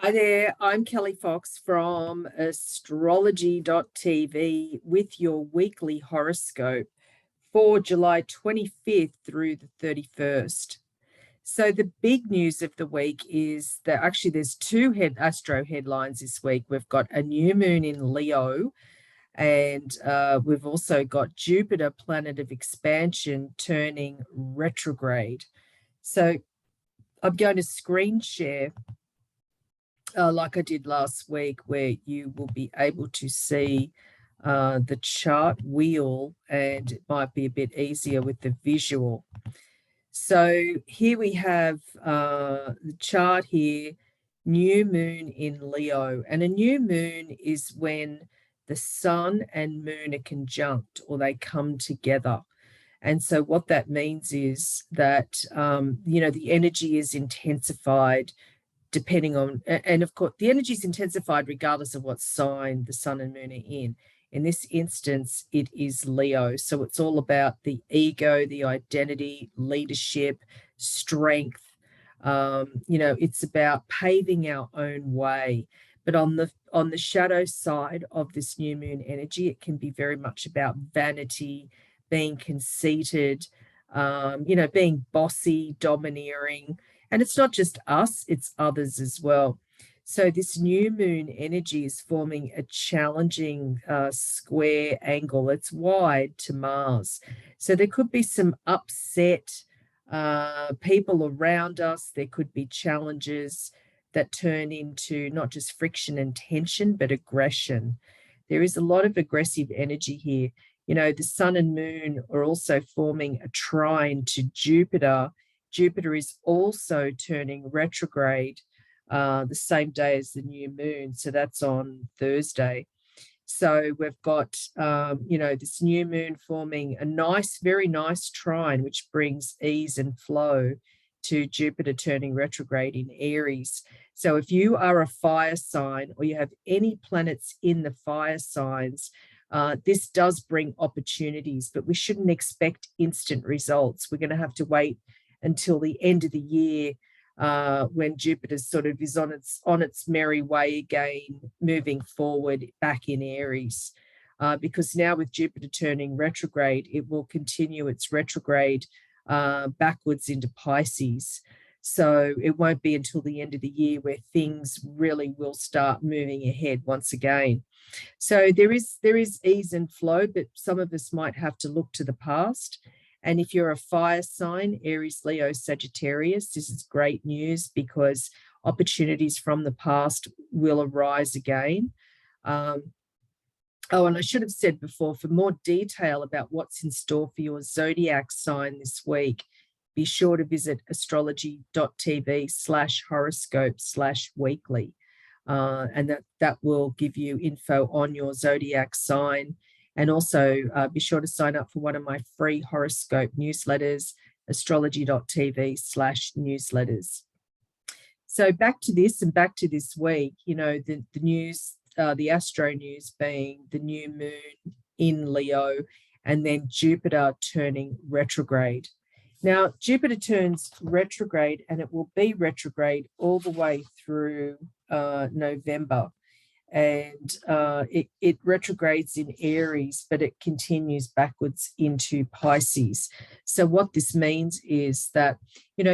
Hi there, I'm Kelli Fox from astrology.tv with your weekly horoscope for July 25th through the 31st. So the big news of the week is that actually there's two astro headlines this week. We've got a new moon in Leo, and we've also got Jupiter, planet of expansion, turning retrograde. So I'm going to screen share like I did last week, where you will be able to see the chart wheel, and it might be a bit easier with the visual. So here we have the chart here, new moon in Leo. And a new moon is when the sun and moon are conjunct, or they come together. And so what that means is that, the energy is intensified depending on, and of course, the energy is intensified regardless of what sign the sun and moon are in. In this instance, it is Leo. So it's all about the ego, the identity, leadership, strength. It's about paving our own way. But on the shadow side of this new moon energy, it can be very much about vanity, being conceited, being bossy, domineering. And it's not just us, it's others as well. So this new moon energy is forming a challenging square angle. It's wide to Mars. So there could be some upset people around us. There could be challenges that turn into not just friction and tension, but aggression. There is a lot of aggressive energy here. The sun and moon are also forming a trine to Jupiter. Jupiter is also turning retrograde the same day as the new moon. So that's on Thursday. So we've got, this new moon forming a nice, very nice trine, which brings ease and flow to Jupiter turning retrograde in Aries. So if you are a fire sign, or you have any planets in the fire signs, this does bring opportunities, but we shouldn't expect instant results. We're going to have to wait until the end of the year, when Jupiter sort of is on its merry way again, moving forward back in Aries. Because now with Jupiter turning retrograde, it will continue its retrograde backwards into Pisces. So it won't be until the end of the year where things really will start moving ahead once again. So there is ease and flow, but some of us might have to look to the past. And if you're a fire sign, Aries, Leo, Sagittarius, this is great news, because opportunities from the past will arise again. And I should have said before, for more detail about what's in store for your zodiac sign this week, be sure to visit astrology.tv/horoscope/weekly. And that will give you info on your zodiac sign. And also be sure to sign up for one of my free horoscope newsletters, astrology.tv/newsletters. So back to this and back to this week, the news, the astro news being the new moon in Leo, and then Jupiter turning retrograde. Now, Jupiter turns retrograde, and it will be retrograde all the way through November. And it retrogrades in Aries, but it continues backwards into Pisces. So what this means is that,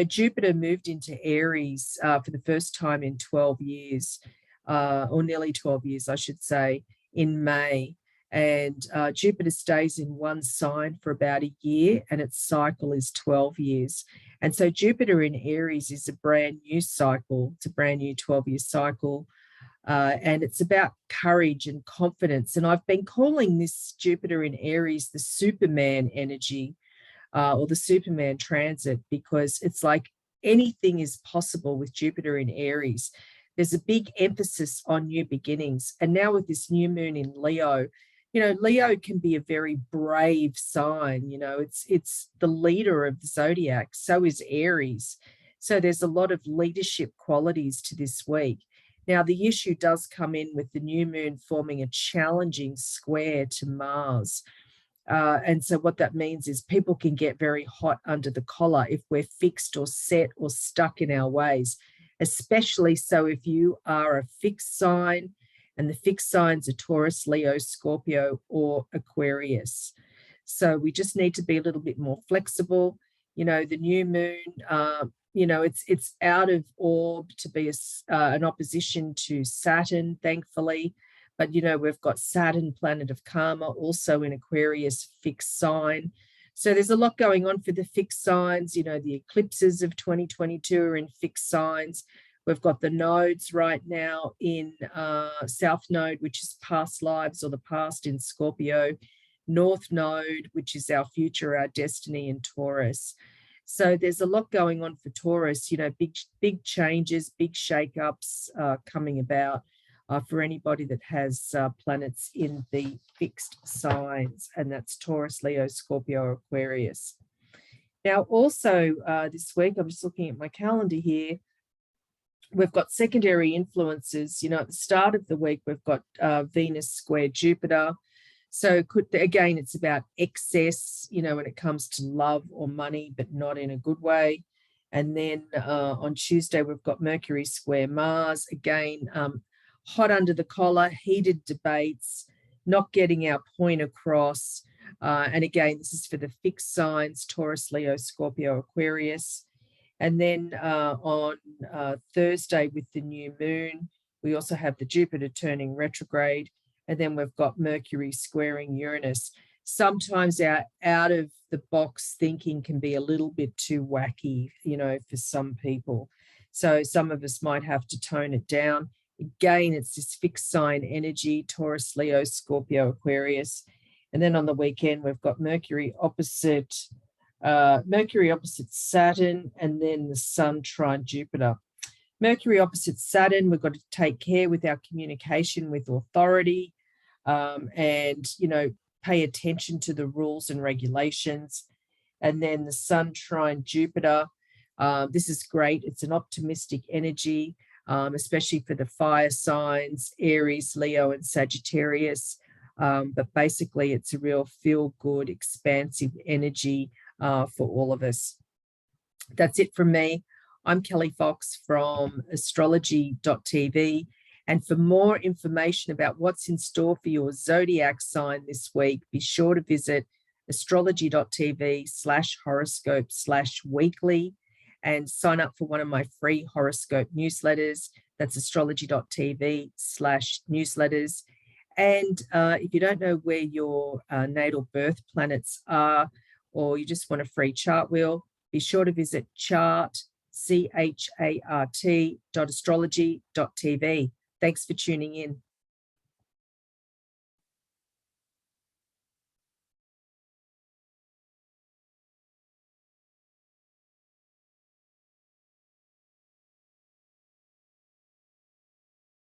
Jupiter moved into Aries for the first time in 12 years, or nearly 12 years, I should say, in May. And Jupiter stays in one sign for about a year, and its cycle is 12 years. And so Jupiter in Aries is a brand new cycle. It's a brand new 12-year cycle. And it's about courage and confidence. And I've been calling this Jupiter in Aries the Superman energy, or the Superman transit, because it's like anything is possible with Jupiter in Aries. There's a big emphasis on new beginnings. And now with this new moon in Leo, Leo can be a very brave sign. It's the leader of the zodiac. So is Aries. So there's a lot of leadership qualities to this week. Now, the issue does come in with the new moon forming a challenging square to Mars. And so what that means is people can get very hot under the collar if we're fixed or set or stuck in our ways. especially so if you are a fixed sign, and the fixed signs are Taurus, Leo, Scorpio, or Aquarius. So we just need to be a little bit more flexible. You know, the new moon, you know, it's out of orb to be an opposition to Saturn, thankfully. But, you know, we've got Saturn, planet of karma, also in Aquarius, fixed sign. So there's a lot going on for the fixed signs. You know, the eclipses of 2022 are in fixed signs. We've got the nodes right now in South Node, which is past lives or the past in Scorpio. North Node, which is our future, our destiny in Taurus. So there's a lot going on for Taurus, you know, big changes, big shakeups coming about for anybody that has planets in the fixed signs, and that's Taurus, Leo, Scorpio, Aquarius. Now, also this week, I'm just looking at my calendar here, we've got secondary influences. You know, at the start of the week, we've got Venus square Jupiter. So again, it's about excess, you know, when it comes to love or money, but not in a good way. And then on Tuesday, we've got Mercury square Mars. Again, hot under the collar, heated debates, not getting our point across. And again, this is for the fixed signs, Taurus, Leo, Scorpio, Aquarius. And then on Thursday with the new moon, we also have the Jupiter turning retrograde. And then we've got Mercury squaring Uranus. Sometimes our out of the box thinking can be a little bit too wacky, you know, for some people. So some of us might have to tone it down. Again, it's this fixed sign energy, Taurus, Leo, Scorpio, Aquarius. And then on the weekend, we've got Mercury opposite Saturn, and then the Sun trine Jupiter. Mercury opposite Saturn, we've got to take care with our communication with authority. And, you know, pay attention to the rules and regulations. And then the Sun trine Jupiter. This is great. It's an optimistic energy, especially for the fire signs, Aries, Leo, and Sagittarius. But basically, it's a real feel-good, expansive energy for all of us. That's it from me. I'm Kelli Fox from astrology.tv. And for more information about what's in store for your zodiac sign this week, be sure to visit astrology.tv/horoscope/weekly and sign up for one of my free horoscope newsletters. That's astrology.tv/newsletters. And if you don't know where your natal birth planets are, or you just want a free chart wheel, be sure to visit CHART.astrology.tv. Thanks for tuning in.